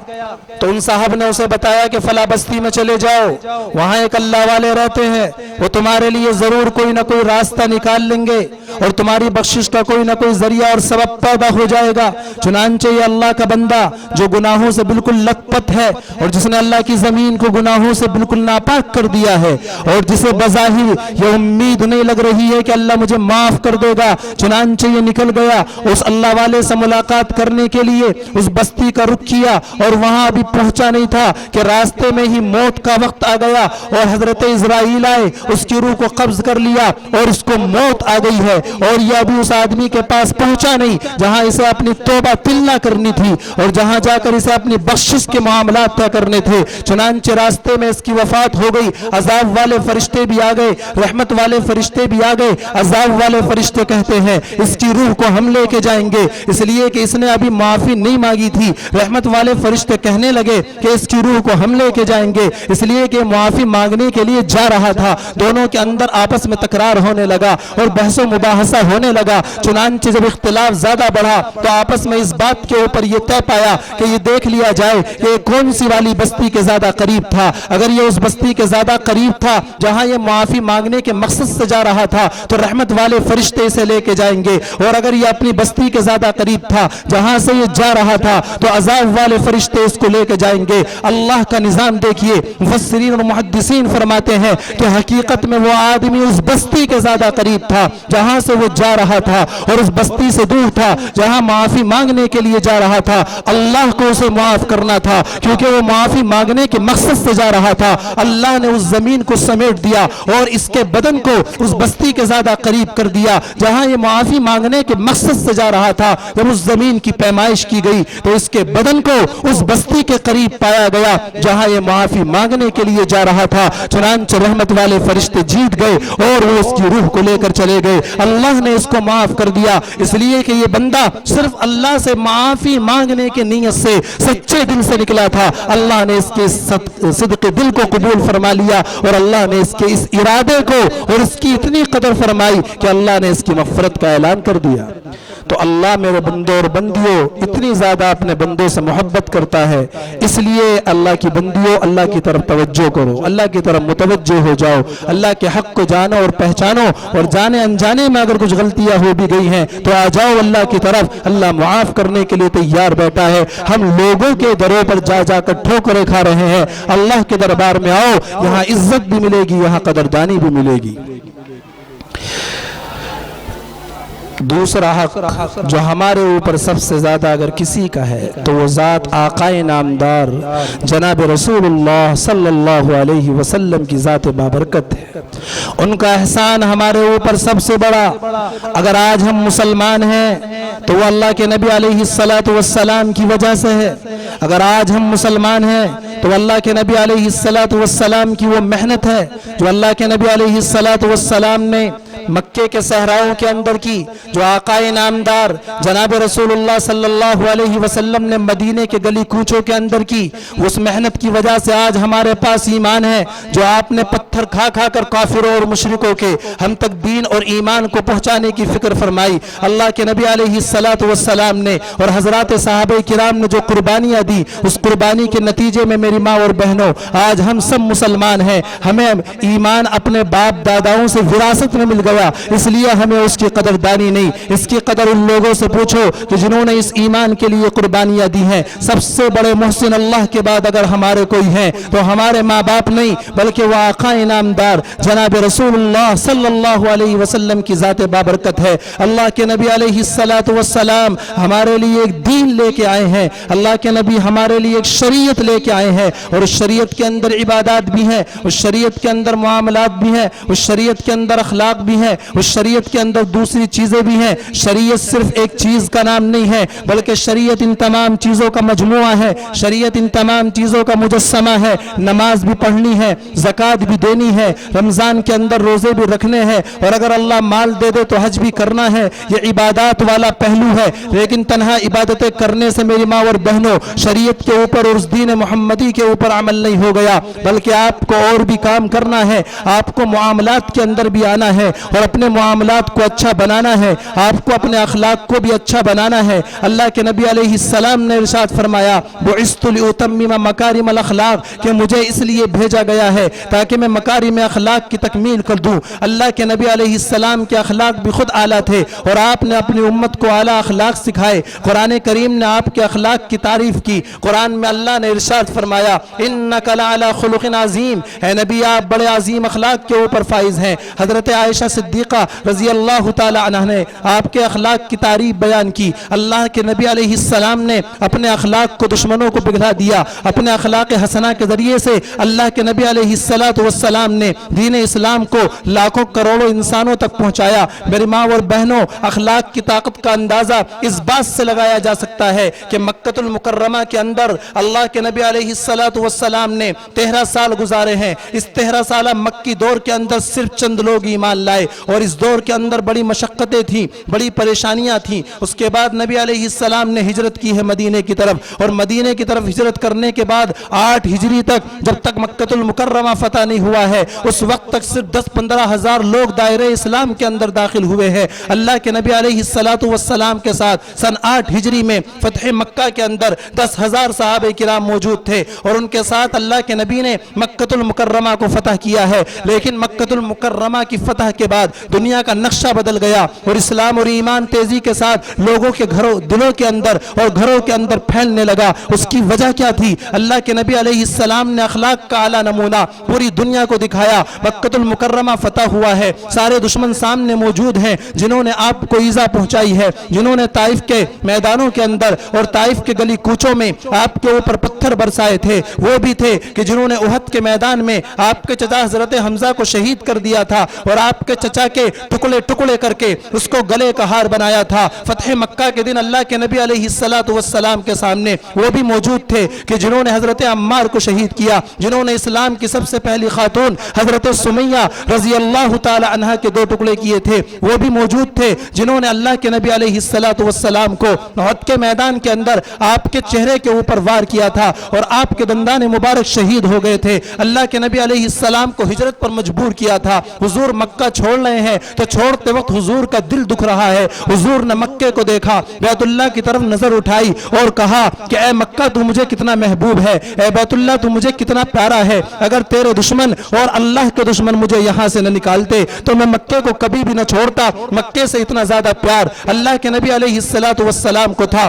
Speaker 3: تو ان صاحب نے اسے بتایا کہ فلاں بستی میں چلے جاؤ، وہاں ایک اللہ والے رہتے ہیں، وہ تمہارے لیے ضرور کوئی نہ کوئی راستہ نکال لیں گے اور تمہاری بخشش کا کوئی نہ کوئی ذریعہ اور سبب پیدا ہو جائے گا۔ چنانچہ یہ اللہ کا بندہ جو گناہوں سے بالکل لت پت ہے اور جس نے اللہ کی زمین کو گناہوں سے بالکل ناپاک کر دیا ہے اور جسے بظاہر یہ امید نہیں لگ رہی ہے کہ اللہ مجھے معاف کر دے گا، چنانچہ یہ نکل گیا اس اللہ والے سے ملاقات کرنے کے لیے، اس بستی کا رخ کیا اور وہاں ابھی پہنچا نہیں تھا کہ راستے میں ہی موت کا وقت آ گیا اور حضرت اسرائیل آئے، اس کی روح کو قبض کر لیا اور اس کو موت آ گئی ہے، اور یہ ابھی اس آدمی کے پاس پہنچا نہیں جہاں اسے اپنی توبہ تلنا کرنی تھی اور جہاں جا کر اسے اپنی بخشش کے معاملات طے کرنے تھے۔ چنانچہ راستے میں اس کی وفات ہو گئی، عذاب والے فرشتے بھی آ گئے، رحمت والے فرشتے بھی آ گئے۔ عذاب والے فرشتے کہتے ہیں اس کی روح کو ہم لے کے جائیں گے، اس لیے کہ اس نے ابھی معافی نہیں مانگی تھی۔ رحمت والے فرشتے کہنے لگے کہ اس کی روح کو ہم لے کے جائیں گے، اس لیے کہ معافی مانگنے کے لیے جا رہا تھا۔ دونوں کے اندر آپس میں تکرار ہونے لگا اور بحث و مباحثہ ہونے لگا۔ چنانچہ جب اختلاف زیادہ بڑھا تو آپس میں اس بات کے اوپر یہ طے پایا کہ یہ دیکھ لیا جائے کہ یہ کون سی والی بستی کے زیادہ قریب تھا۔ اگر یہ اس بستی کے زیادہ قریب تھا جہاں یہ معافی مانگنے کے مقصد سے جا رہا تھا تو رحمت والے فرشتے اسے لے کے جائیں گے، اور اگر یہ اپنی بستی کے زیادہ قریب تھا جہاں سے یہ جا رہا تھا تو عذاب والے فرشتے اس کو لے کے جائیں گے۔ اللہ کا نظام دیکھیے، مفسرین اور محدثین فرماتے ہیں کہ حقیقت میں وہ آدمی اس بستی کے زیادہ قریب تھا جہاں سے وہ جا رہا تھا اور اس بستی سے دور تھا جہاں معافی مانگنے کے لیے جا رہا تھا، اللہ کو اسے معاف کرنا تھا کیونکہ وہ معافی مانگنے کے مقصد سے جا رہا تھا۔ اللہ نے اس زمین کو سمیٹ دیا اور اس کے بدن کو اس بستی کے زیادہ قریب کر دیا جہاں یہ معافی مانگنے کے مقصد سے جا رہا تھا۔ جب اس زمین کی پیمائش کی گئی تو اس کے بدن کو اس بستی کے قریب پایا گیا جہاں یہ معافی مانگنے کے لیے جا رہا تھا۔ چنانچہ رحمت والے فرشتے جیت گئے اور وہ اس کی روح کو لے کر چلے گئے۔ اللہ نے اس کو معاف کر دیا اس لیے کہ یہ بندہ صرف اللہ سے معافی مانگنے کے نیت سے سچے دل سے نکلا تھا۔ اللہ نے اس کے صدق دل کو قبول فرما لیا اور اللہ نے اس کے اس ارادے کو اور اس کی اتنی قدر فرمائی کہ اللہ نے اس کی مغفرت کا اعلان کر دیا۔ تو اللہ میرے بندوں اور بندیوں اتنی زیادہ اپنے بندوں سے محبت کرتا ہے، اس لیے اللہ کی بندیوں اللہ کی طرف توجہ کرو، اللہ کی طرف متوجہ ہو جاؤ، اللہ کے حق کو جانو اور پہچانو، اور جانے انجانے میں اگر کچھ غلطیاں ہو بھی گئی ہیں تو آ جاؤ اللہ کی طرف، اللہ معاف کرنے کے لیے تیار بیٹھا ہے۔ ہم لوگوں کے دروں پر جا جا کر ٹھوکریں کھا رہے ہیں، اللہ کے دربار میں آؤ، یہاں عزت بھی ملے گی، یہاں قدردانی بھی ملے گی۔ دوسرا حق جو ہمارے اوپر سب سے زیادہ اگر کسی کا ہے تو وہ ذات آقائے نامدار جناب رسول اللہ صلی اللہ علیہ وسلم کی ذات بابرکت ہے۔ ان کا احسان ہمارے اوپر سب سے بڑا، اگر آج ہم مسلمان ہیں تو وہ اللہ کے نبی علیہ السلام کی وجہ سے ہے، اگر آج ہم مسلمان ہیں تو اللہ کے نبی علیہ السلام کی وہ محنت ہے جو اللہ کے نبی علیہ السلام نے مکے کے صحراؤں کے اندر کی، جو آقائے نامدار جناب رسول اللہ صلی اللہ علیہ وسلم نے مدینے کے گلی کوچوں کے اندر کی، اس محنت کی وجہ سے آج ہمارے پاس ایمان ہے۔ جو آپ نے پتھر کھا کھا کر کافروں اور مشرکوں کے ہم تک دین اور ایمان کو پہنچانے کی فکر فرمائی، اللہ کے نبی علیہ السلام نے اور حضرات صحابہ کرام نے جو قربانیاں دی، اس قربانی کے نتیجے میں میری ماں اور بہنوں آج ہم سب مسلمان ہیں۔ ہمیں ایمان اپنے باپ داداؤں سے وراثت میں مل گیا، اس لیے ہمیں اس کی قدردانی نہیں، اس کی قدر ان لوگوں سے پوچھو کہ جنہوں نے اس ایمان کے لیے قربانیاں دی ہیں۔ سب سے بڑے محسن اللہ کے بعد اگر ہمارے کوئی ہیں تو ہمارے ماں باپ نہیں، بلکہ وہ آقا انعامدار جناب رسول اللہ صلی اللہ علیہ وسلم کی ذات بابرکت ہے۔ اللہ کے نبی علیہ السلام ہمارے لیے ایک دین لے کے آئے ہیں، اللہ کے نبی ہمارے لیے ایک شریعت لے کے آئے ہیں، اور اس شریعت کے اندر عبادات بھی ہیں، اس شریعت کے اندر معاملات بھی ہیں، اس شریعت کے اندر اخلاق بھی ہیں، اس شریعت کے اندر دوسری چیزیں بھی ہیں۔ شریعت صرف ایک چیز کا نام نہیں ہے، بلکہ شریعت ان تمام چیزوں کا مجموعہ ہے، شریعت ان تمام چیزوں کا مجسمہ ہے۔ نماز بھی پڑھنی ہے، زکوٰۃ بھی دینی ہے، رمضان کے اندر روزے بھی رکھنے ہیں، اور اگر اللہ مال دے دے تو حج بھی کرنا ہے۔ یہ عبادات والا پہلو ہے، لیکن تنہا عبادتیں کرنے سے میری ماں اور بہنوں شریعت کے اوپر اور اس دین محمدی کے اوپر عمل نہیں ہو گیا، بلکہ آپ کو اور بھی کام کرنا ہے۔ آپ کو معاملات کے اندر بھی آنا ہے اور اپنے معاملات کو اچھا بنانا ہے، آپ کو اپنے اخلاق کو بھی اچھا بنانا ہے۔ اللہ کے نبی علیہ السلام نے ارشاد فرمایا بعثت لأتمم مکارم الاخلاق، کہ مجھے اس لیے بھیجا گیا ہے تاکہ میں مکارم اخلاق کی تکمیل کر دوں۔ اللہ کے نبی علیہ السلام کے اخلاق بھی خود اعلیٰ تھے اور آپ نے اپنی امت کو اعلیٰ اخلاق سکھائے۔ قرآن کریم نے آپ کے اخلاق کی تعریف کی۔ قرآن میں اللہ نے ارشاد فرمایا انک لعلی خلق عظیم، اے نبی آپ بڑے عظیم اخلاق کے اوپر فائز ہیں۔ حضرت عائشہ صدیقہ رضی اللہ تعالی عنہ نے آپ کے اخلاق کی تعریف بیان کی۔ اللہ کے نبی علیہ السلام نے اپنے اخلاق کو دشمنوں کو بگھلا دیا، اپنے اخلاق حسنہ کے ذریعے سے اللہ کے نبی علیہ السلام نے دین اسلام کو لاکھوں کروڑوں انسانوں تک پہنچایا۔ میری ماں اور بہنوں، اخلاق کی طاقت کا اندازہ اس بات سے لگایا جا سکتا ہے کہ مکہ المکرمہ کے اندر اللہ کے نبی علیہ السلام نے 13 سال گزارے ہیں۔ اس 13 سالہ مکی دور کے اندر صرف چند لوگ ایمان لائے، اور اس دور کے اندر بڑی مشقتیں تھیں، بڑی پریشانیاں تھیں۔ اس کے بعد نبی علیہ السلام نے ہجرت کی ہے مدینے کی طرف، اور مدینے کی طرف ہجرت کرنے کے بعد 8 ہجری تک جب تک مکہ المکرمہ فتح نہیں ہوا ہے، اس وقت تک صرف 10-15 ہزار لوگ دائرہ اسلام کے اندر داخل ہوئے ہیں۔ اللہ کے نبی علیہ السلام کے ساتھ سن 8 ہجری میں فتح مکہ کے اندر 10,000 صحابہ کرام موجود تھے، اور ان کے ساتھ اللہ کے نبی نے مکہ المکرمہ کو فتح کیا ہے۔ لیکن مکہ المکرمہ کی فتح کے بعد بعد دنیا کا نقشہ بدل گیا اور اسلام اور ایمان تیزی کے ساتھ لوگوں کے گھروں دلوں کے اندر اور گھروں کے اندر پھیلنے لگا۔ اس کی وجہ کیا تھی؟ اللہ کے نبی علیہ السلام نے اخلاق کا اعلیٰ نمونہ پوری دنیا کو دکھایا۔ مکہ المکرمہ فتح ہوا ہے، سارے دشمن سامنے موجود ہیں جنہوں نے آپ کو ایذا پہنچائی ہے، جنہوں نے طائف کے میدانوں کے اندر اور طائف کے گلی کوچوں میں آپ کے اوپر پتھر برسائے تھے، وہ بھی تھے کہ جنہوں نے احد کے میدان میں آپ کے چچا حضرت حمزہ کو شہید کر دیا تھا اور آپ کے چچا کے ٹکڑے ٹکڑے کر کے اس کو گلے کا ہار بنایا تھا۔ فتح مکہ کے دن اللہ کے نبی علیہ السلام کے سامنے وہ بھی موجود تھے کہ جنہوں نے حضرت عمار کو شہید کیا، جنہوں نے اسلام کی سب سے پہلی خاتون حضرت سمیہ رضی اللہ تعالی عنہ کے 2 ٹکڑے کیے تھے، وہ بھی موجود تھے جنہوں نے اللہ کے نبی علیہ السلام کو احد کے میدان کے اندر آپ کے چہرے کے اوپر وار کیا تھا اور آپ کے دندان مبارک شہید ہو گئے تھے۔ اللہ کے نبی علیہ السلام کو ہجرت پر مجبور کیا تھا۔ حضور مکہ چھوڑ رہے ہیں تو چھوڑتے وقت حضور کا دل دکھ رہا ہے۔ حضور نے مکے کو دیکھا، بیت اللہ کی طرف نظر اٹھائی اور کہا کہ اے مکہ تو مجھے کتنا محبوب ہے، اے بیت اللہ تو مجھے کتنا پیارا ہے، اگر تیرے دشمن اور اللہ کے دشمن مجھے یہاں سے نہ نکالتے تو میں مکے کو کبھی بھی نہ چھوڑتا۔ مکے سے اتنا زیادہ پیار اللہ کے نبی علیہ السلام کو تھا۔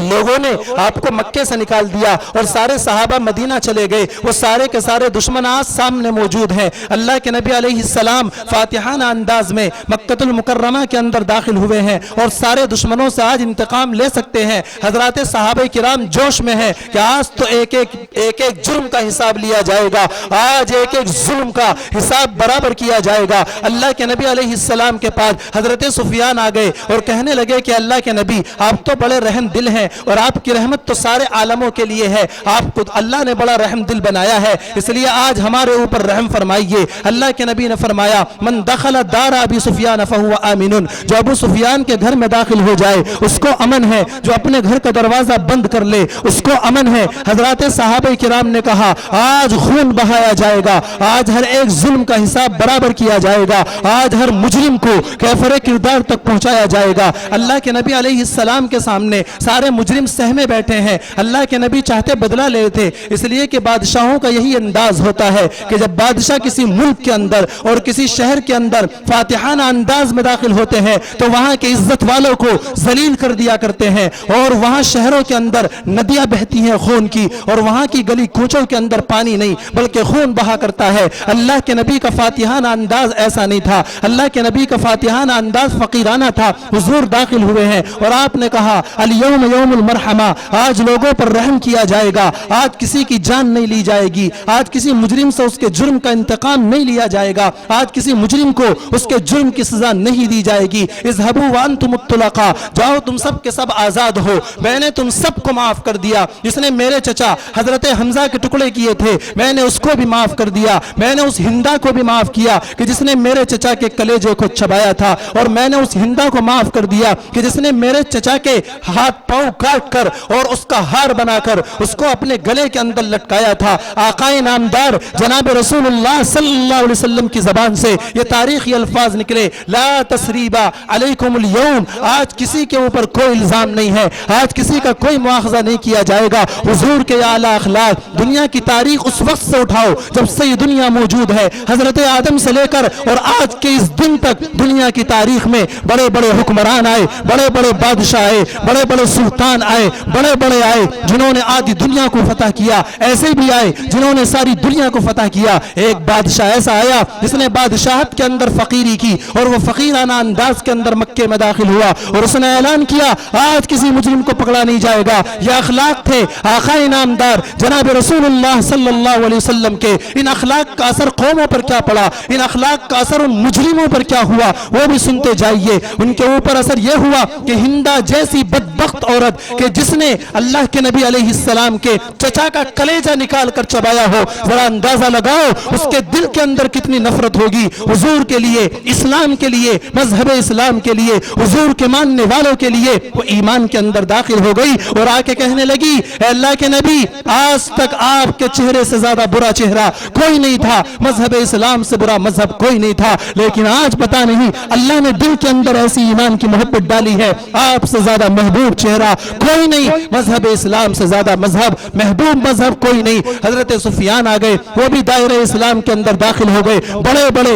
Speaker 3: لوگوں نے آپ کو مکے سے نکال دیا اور سارے صحابہ مدینہ چلے گئے، وہ سارے کے سارے دشمن آج سامنے موجود ہیں۔ اللہ کے نبی علیہ السلام فاتحانہ انداز میں مکہ المکرمہ کے اندر داخل ہوئے ہیں اور سارے دشمنوں سے آج انتقام لے سکتے ہیں۔ حضرات صحابہ کرام جوش میں ہیں کہ آج تو ایک ایک جرم کا حساب لیا جائے گا، آج ایک ایک ظلم کا حساب برابر کیا جائے گا۔ اللہ کے نبی علیہ السلام کے پاس حضرت سفیان آ گئے اور کہنے لگے کہ اللہ کے نبی آپ تو بڑے رحم دل ہیں اور آپ کی رحمت تو سارے عالموں کے لیے ہے، آپ کو اللہ نے بڑا رحم دل بنایا ہے، اس لیے آج ہمارے اوپر رحم فرمائیے۔ اللہ کے نبی نے فرمایا من دخل دار ابی سفیان فهو آمن، جو ابو سفیان کے گھر میں داخل ہو جائے اس کو امن ہے، جو اپنے گھر کا دروازہ بند کر لے اس کو امن ہے۔ حضرات صحابہ کرام نے کہا آج خون بہایا جائے گا، آج ہر ایک ظلم کا حساب برابر کیا جائے گا، آج ہر مجرم کو کیفر کردار تک پہنچایا جائے گا۔ اللہ کے نبی علیہ السلام کے سامنے سارے مجرم سہمے بیٹھے ہیں۔ اللہ کے نبی چاہتے بدلہ لے تھے، اس لیے کہ بادشاہوں کا یہی انداز ہوتا ہے کہ جب بادشاہ کسی ملک کے اندر اور کسی شہر کے اندر فاتحانہ انداز میں داخل ہوتے ہیں تو وہاں کے عزت والوں کو ذلیل کر دیا کرتے ہیں، اور وہاں شہروں کے اندر ندیاں بہتی ہیں خون کی اور وہاں کی گلی کوچوں کے اندر پانی نہیں بلکہ خون بہا کرتا ہے۔ اللہ کے نبی کا فاتحانہ انداز ایسا نہیں تھا، اللہ کے نبی کا فاتحانہ انداز فقیرانہ تھا۔ حضور داخل ہوئے ہیں اور آپ نے کہا الیوم یوم المرحمہ، آج لوگوں پر رحم کیا جائے گا، آج کسی کی جان نہیں لی جائے گی، آج کسی مجرم سے اس کے جرم کا انتقام نہیں لیا جائے گا، آج کسی مجرم کو اس کے جرم کی سزا نہیں دی جائے گی۔ اذهبوا وانتم الطلقاء، جاؤ تم سب کے سب آزاد ہو، میں نے تم سب کو معاف کر دیا۔ جس نے میرے چچا حضرت حمزہ کے ٹکڑے کیے تھے میں نے اس کو بھی معاف کر دیا، میں نے اس ہندا کو بھی معاف کیا کہ جس نے میرے چچا کے کلیجے کو چبایا تھا، اور میں نے اس ہندا کو معاف کر دیا کہ جس نے میرے چچا کے ہاتھ پاؤں کاٹ کر اور اس کا ہار بنا کر اس کو اپنے گلے کے اندر لٹکایا تھا۔ آقائے نامدار جناب رسول اللہ صلی اللہ علیہ وسلم کی زبان سے یہ تاریخی الفاظ نکلے لا تسریبا علیکم اليوم، آج کسی کے اوپر کوئی الزام نہیں ہے، آج کسی کا کوئی مواخذہ نہیں کیا جائے گا۔ حضور کے اعلیٰ اخلاق دنیا کی تاریخ اس وقت سے اٹھاؤ جب سے یہ دنیا موجود ہے، حضرت آدم سے لے کر اور آج کے اس دن تک دنیا کی تاریخ میں بڑے بڑے حکمران آئے، بڑے بڑے بادشاہ آئے، بڑے بڑے سلطان آئے، بڑے بڑے آئے جنہوں نے آدھی دنیا کو فتح کیا، ایسے بھی آئے جنہوں نے ساری دنیا کو فتح کیا۔ ایک بادشاہ ایسا آیا جس نے بادشاہت کے اندر فقیری کی اور وہ فقیرانہ انداز کے اندر مکے میں داخل ہوا اور اس نے اعلان کیا آج کسی مجرم کو پکڑا نہیں جائے گا۔ یہ اخلاق تھے آقا انعامدار جناب رسول اللہ صلی اللہ علیہ وسلم کے۔ ان اخلاق کا اثر قوموں پر کیا پڑا، ان اخلاق کا اثر ان مجرموں پر کیا ہوا وہ بھی سنتے جائیے۔ ان کے اوپر اثر یہ ہوا کہ ہندا جیسی بدبخت عورت کہ جس نے اللہ کے نبی علیہ السلام کے چچا کا کلیجہ نکال کر چبایا ہو، ذرا اندازہ لگاؤ اس کے دل کے اندر کتنی نفرت ہوگی حضور کے لیے، اسلام کے لیے، مذہب اسلام کے لیے، حضور کے ماننے والوں کے لیے۔ وہ ایمان کے اندر داخل ہو گئی اور آ کے کہنے لگی اے اللہ کے نبی آج تک آپ کے چہرے سے زیادہ برا چہرہ کوئی نہیں تھا، مذہب اسلام سے برا مذہب کوئی نہیں تھا، لیکن آج پتہ نہیں اللہ نے دل کے اندر ایسی ایمان کی محبت ڈالی ہے، آپ سے زیادہ محبوب چہرہ کوئی نہیں، مذہب اسلام سے زیادہ مذہب محبوب مذہب کوئی نہیں۔ حضرت سفیان آ گئے، وہ بھی دائرہ اسلام کے اندر داخل ہو گئے، بڑے بڑے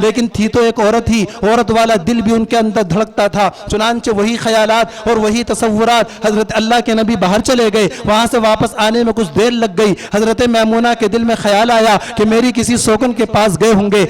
Speaker 3: لیکن تھی تو ایک عورت ہی، عورت والا دل بھی ان کے اندر دھڑکتا تھا۔ چنانچہ وہی خیالات اور وہی تصورات حضرت اللہ کے نبی باہر چلے گئے، وہاں سے واپس آنے میں کچھ دیر لگ گئی۔ حضرت میمونہ کے دل میں خیال آیا کہ میری کسی سوکن کے پاس گئے ہوں گے،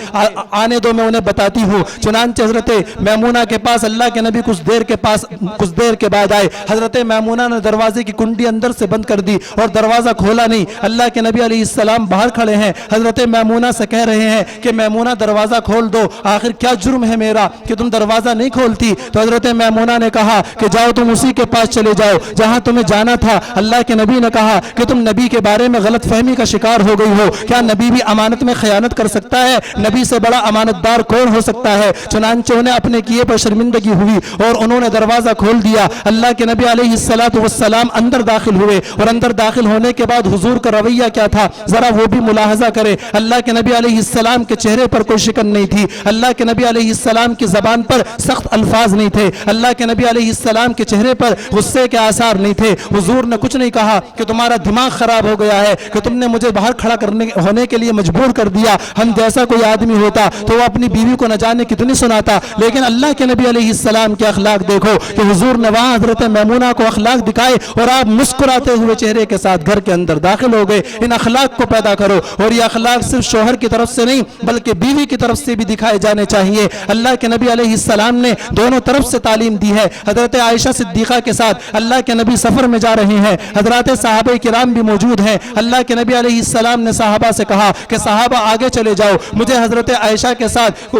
Speaker 3: آنے دو میں انہیں بتاتی ہوں۔ چنانچہ حضرت میمونہ کے پاس اللہ کے نبی کچھ دیر کے بعد آئے۔ حضرت میمونہ نے دروازے کی کنڈی اندر سے بند کر دی اور دروازہ کھولا نہیں۔ اللہ کے نبی علیہ السلام باہر کھڑے ہیں، حضرت میمونہ سے کہہ رہے ہیں کہ میمونہ دروازہ کھول دو، آخر کیا جرم ہے میرا کہ تم دروازہ نہیں کھولتی؟ تو حضرت میمونہ نے کہا کہ جاؤ تم اسی کے پاس چلے جاؤ جہاں تمہیں جانا تھا۔ اللہ کے نبی نے کہا کہ تم نبی کے بارے میں غلط فہمی کا شکار ہو گئی ہو، کیا نبی بھی امانت میں خیانت کر سکتا ہے؟ نبی سے بڑا امانت دار کون ہو سکتا ہے؟ چنانچہ انہیں اپنے کیے پر شرمندگی ہوئی اور انہوں نے دروازہ کھول دیا۔ اللہ کے نبی علیہ السلام اندر داخل ہوئے، اور اندر داخل ہونے کے بعد حضور کا رویہ کیا تھا ذرا وہ بھی ملاحظہ کرے۔ اللہ کے نبی علیہ السلام کے چہرے پر کوئی شکن نہیں تھی، اللہ کے نبی علیہ السلام کی زبان پر سخت الفاظ نہیں تھے، اللہ کے نبی علیہ السلام کے چہرے پر غصے کے آثار نہیں تھے۔ حضور نے کچھ نہیں کہا کہ تمہارا دماغ خراب ہو گیا ہے کہ تم نے مجھے باہر کھڑا ہونے کے لیے مجبور کر دیا، ہم جیسا کوئی آدمی ہوتا تو وہ اپنی بیوی کو نہ جانے کتنی سناتا، لیکن اللہ کے نبی علیہ السلام کے اخلاق دیکھو کہ حضور نے وہاں حضرت میمونہ کو اخلاق دکھائے اور آپ مسکراتے ہوئے چہرے کے ساتھ گھر کے اندر داخل ہو گئے۔ ان اخلاق کو پیدا کرو، اور یہ اخلاق صرف شوہر کی طرف سے نہیں بلکہ بیوی کی طرف سے بھی دکھائے جانے چاہیے۔ اللہ کے نبی علیہ السلام نے دونوں طرف سے تعلیم دی ہے۔ حضرت عائشہ صدیقہ کے ساتھ اللہ کے نبی سفر میں جا رہے ہیں، حضرات صحابہ کرام بھی موجود ہیں۔ اللہ کے نبی علیہ السلام نے صحابہ سے کہا کہ صحابہ آگے چلے جاؤ، مجھے حضرت عائشہ کے ساتھ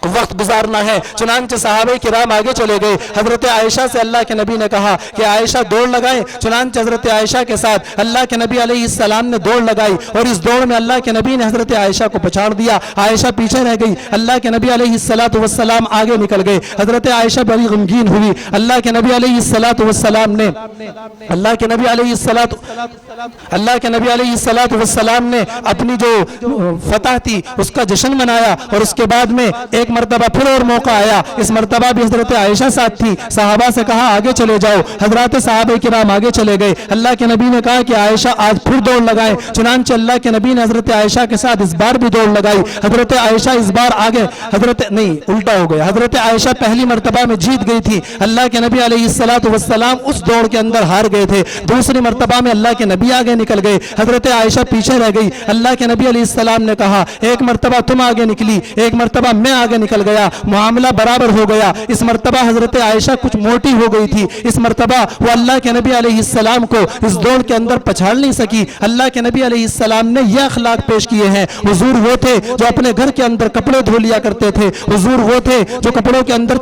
Speaker 3: وقت گزارنا ہے۔ چنانچہ صحابہ کرام آگے چلے گئے۔ حضرت عائشہ سے اللہ کے نبی نے کہا کہ عائشہ دوڑ لگائیں، چنانچہ حضرت عائشہ کے ساتھ اللہ کے نبی علیہ السلام نے دوڑ لگائی، اور اس دوڑ میں اللہ کے نبی نے حضرت عائشہ کو پچھاڑ دیا، عائشہ پیچھے رہ گئی۔ اللہ کے نبی علیہ السلام آگے نکل گئے، حضرت عائشہ بڑی غمگین ہوئی۔ اللہ کے نبی علیہ السلام نے اپنی جو فتح تھی اس کا جشن منایا، اور اس کے بعد میں ایک مرتبہ پھر اور موقع آیا، اس مرتبہ بھی حضرت عائشہ ساتھ تھی۔ صحابہ سے کہا آگے چلے جاؤ، حضرات صحابہ کرام آگے چلے گئے۔ اللہ کے نبی نے کہا کہ عائشہ آج پھر دوڑ لگائیں، چنانچہ اللہ کے نبی نے حضرت عائشہ کے ساتھ اس بار بھی دوڑ لگائی۔ حضرت عائشہ اس بار آگے الٹا ہو گیا، حضرت عائشہ پہلی مرتبہ میں جیت گئی تھی، اللہ کے نبی علیہ السلام اس دوڑ کے اندر ہار گئے تھے۔ دوسری مرتبہ میں اللہ کے نبی آگے نکل گئے، حضرت عائشہ پیچھے رہ گئی۔ اللہ کے نبی علیہ السلام نے کہا ایک مرتبہ تم آگے نکلی، ایک مرتبہ میں آگے نکل گیا، معاملہ برابر ہو گیا۔ اس مرتبہ حضرت عائشہ کچھ موٹی ہو گئی تھی، اس مرتبہ وہ اللہ کے نبی علیہ السلام کو اس دوڑ کے اندر پچھاڑ نہیں سکی۔ اللہ کے نبی علیہ السلام نے یہ اخلاق پیش کیے ہیں۔ حضور وہ تھے جو اپنے گھر کے اندر کپڑے دھو لیا کرتے تھے، حضور وہ تھے جو کپڑوں کے اندر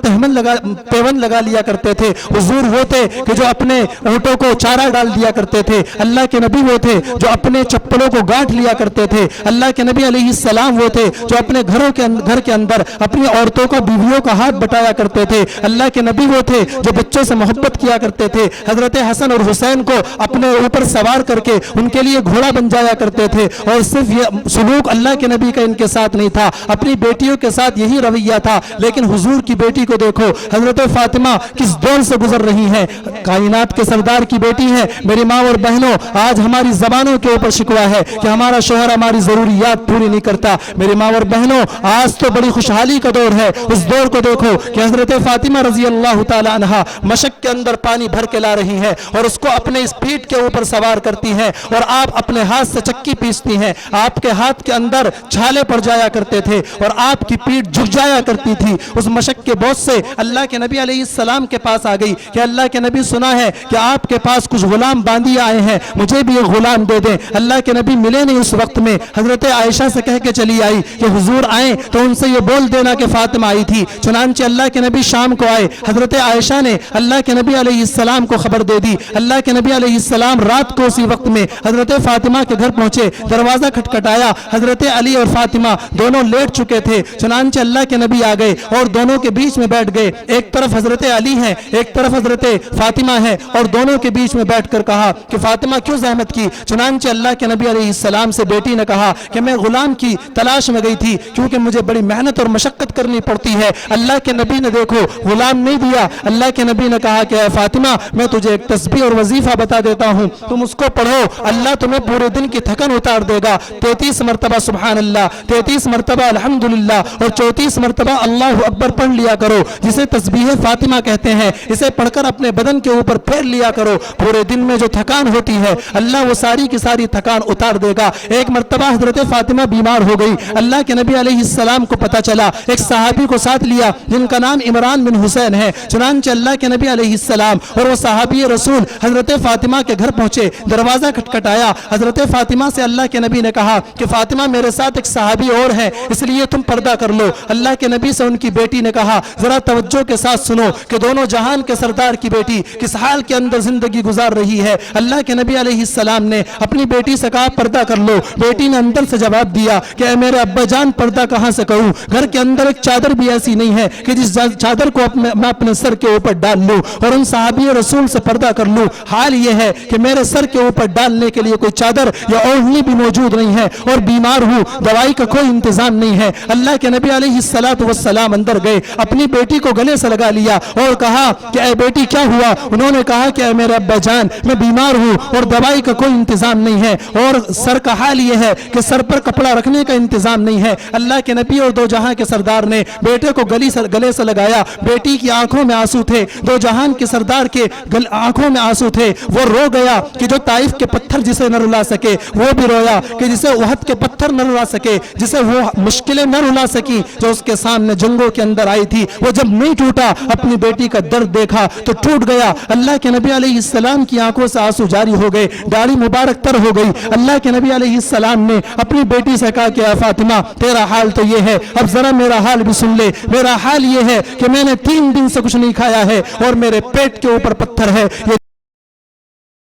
Speaker 3: پیون لگا لیا کرتے تھے، حضور وہ تھے کہ جو اپنے اونٹوں کو چارہ ڈال دیا کرتے تھے، اللہ کے نبی وہ تھے جو اپنے چپلوں کو گانٹھ لیا کرتے تھے، اللہ کے نبی علیہ السلام وہ تھے جو اپنے گھر کے اندر اپنی عورتوں کو بیویوں کا ہاتھ بٹایا کرتے تھے، اللہ کے نبی وہ تھے جو بچوں سے محبت کیا کرتے تھے، حضرت حسن اور حسین کو اپنے اوپر سوار کر کے ان کے لیے گھوڑا بن جایا کرتے تھے، اور صرف یہ سلوک اللہ کے نبی کا ان کے ساتھ نہیں تھا، اپنی بیٹیوں کے ساتھ یہی رویہ تھا۔ لیکن حضور کی بیٹی کو دیکھو، حضرت فاطمہ کس دور سے گزر رہی ہیں، کائنات کے سردار کی بیٹی ہے۔ میری ماں اور بہنوں، آج ہماری زبانوں کے اوپر شکوہ ہے کہ ہمارا شوہر ہماری ضروریات پوری نہیں کرتا۔ میری ماں اور بہنوں، آج تو بڑی خوشحالی کا دور ہے، اس دور کو دیکھو کہ حضرت فاطمہ رضی اللہ تعالی عنہا مشق کے اندر پانی بھر کے لا رہی ہیں اور اس کو اپنے اس پیٹ کے اوپر سوار کرتی ہیں، اور آپ اپنے ہاتھ سے چکی پیستی ہیں، آپ کے ہاتھ کے اندر چھالے پڑ جایا کرتے تھے اور آپ کی پیٹ جھک جایا کرتی تھی۔ اس مشق کے بوجھ سے اللہ کے نبی علیہ السلام کے پاس آ گئی کہ اللہ کے نبی، سنا ہے کہ آپ کے پاس کچھ غلام باندھی آئے ہیں، مجھے بھی ایک غلام دے دیں۔ اللہ کے نبی ملے نہیں اس وقت میں، حضرت عائشہ سے کہہ کے چلی آئی کہ حضور آئیں تو ان سے یہ بول دینا کہ فاطمہ آئی تھی۔ چنانچہ اللہ کے نبی شام کو آئے، حضرت عائشہ نے اللہ کے نبی علیہ السلام کو خبر دے دی۔ اللہ کے نبی علیہ السلام رات کو اسی وقت میں حضرت فاطمہ کے گھر پہنچے، دروازہ کھٹکھٹایا، حضرت علی اور فاطمہ دونوں لیٹ چکے تھے۔ چنانچہ اللہ کے نبی آ گئے اور دونوں کے بیچ میں بیٹھ گئے، ایک طرف حضرت علی ہیں، ایک طرف حضرت فاطمہ ہے، اور دونوں کے بیچ میں بیٹھ کر کہا کہ فاطمہ کیوں زحمت کی؟ چنانچہ اللہ کے نبی علیہ السلام سے بیٹی نے کہا کہ میں غلام کی تلاش میں گئی تھی، کیونکہ مجھے بڑی محنت اور مشقت مشقت کرنی پڑتی ہے۔ اللہ کے نبی نے دیکھو غلام نہیں دیا، اللہ کے نبی نے کہا کہ اے فاطمہ میں تجھے ایک تسبیح اور وظیفہ بتا دیتا ہوں، تم اس کو پڑھو، اللہ تمہیں پورے دن کی تھکن اتار دے گا۔ 33 مرتبہ سبحان اللہ، 33 مرتبہ الحمدللہ اور 34 مرتبہ اللہ اکبر پڑھ لیا کرو، جسے تسبیح فاطمہ کہتے ہیں۔ اسے پڑھ کر اپنے بدن کے اوپر پھیر لیا کرو، پورے دن میں جو تھکان ہوتی ہے اللہ وہ ساری کی ساری تھکان اتار دے گا۔ ایک مرتبہ حضرت فاطمہ بیمار ہو گئی، اللہ کے نبی علیہ السلام کو پتہ چلا، ایک صحابی کو ساتھ لیا جن کا نام عمران بن حسین ہے، چنانچہ اللہ کے نبی علیہ السلام اور وہ صحابی رسول حضرت فاطمہ کے گھر پہنچے، دروازہ کھٹکھٹایا، حضرت فاطمہ سے اللہ کے نبی نے کہا کہ فاطمہ میرے ساتھ ایک صحابی اور ہے، اس لیے تم پردہ کر لو۔ اللہ کے نبی سے ان کی بیٹی نے کہا ذرا توجہ کے ساتھ سنو کہ دونوں جہان کے سردار کی بیٹی کس حال کے اندر زندگی گزار رہی ہے۔ اللہ کے نبی علیہ السلام نے اپنی بیٹی سے کہا پردہ کر لو، بیٹی نے اندر سے جواب دیا کہ اے میرے ابا جان پردہ کہاں سے کروں، گھر کے اندر ایک چادر بھی ایسی نہیں ہے کہ جس چادر کو میں اپنے سر کے اوپر ڈال لوں اور ان صحابی رسول سے پردہ کر لوں۔ حال یہ ہے کہ میرے سر کے اوپر ڈالنے کے لیے کوئی چادر یا اوڑھنی بھی موجود نہیں ہے اور بیمار ہوں، دوائی کا کوئی انتظام نہیں ہے۔ اللہ کے نبی علیہ السلام اندر گئے، اپنی بیٹی کو گلے سے لگا لیا اور کہا کہ اے بیٹی کیا ہوا؟ انہوں نے کہا کہ اے میرے ابا جان میں بیمار ہوں اور دوائی کا کوئی انتظام نہیں ہے اور سر کا حال یہ ہے کہ سر پر کپڑا رکھنے کا انتظام نہیں ہے۔ اللہ کے نبی اور دو جہاں کے سردار نے بیٹے کو گلے سے لگایا، بیٹی کی آنکھوں میں آنسو تھے، دو جہان کے سردار کے آنکھوں میں آنسو تھے۔ وہ رو گیا کہ جو طائف کے پتھر جسے نہ رلا سکے، وہ بھی رویا کہ جسے احد کے پتھر نہ رلا سکے، جسے وہ مشکلیں نہ رلا سکی جو اس کے سامنے جنگوں کے اندر آئی تھی، وہ جب نہیں ٹوٹا اپنی بیٹی کا درد دیکھا تو ٹوٹ گیا۔ اللہ کے نبی علیہ السلام کی آنکھوں سے آنسو جاری ہو گئے، داڑھی مبارک تر ہو گئی۔ اللہ کے نبی علیہ السلام نے اپنی بیٹی سے کہا کہ اے فاطمہ تیرا حال تو یہ ہے، اب ذرا میرا حال بھی سن لے۔ میرا حال یہ ہے کہ میں نے 3 دن سے کچھ نہیں کھایا ہے اور میرے پیٹ کے اوپر پتھر ہے، یہ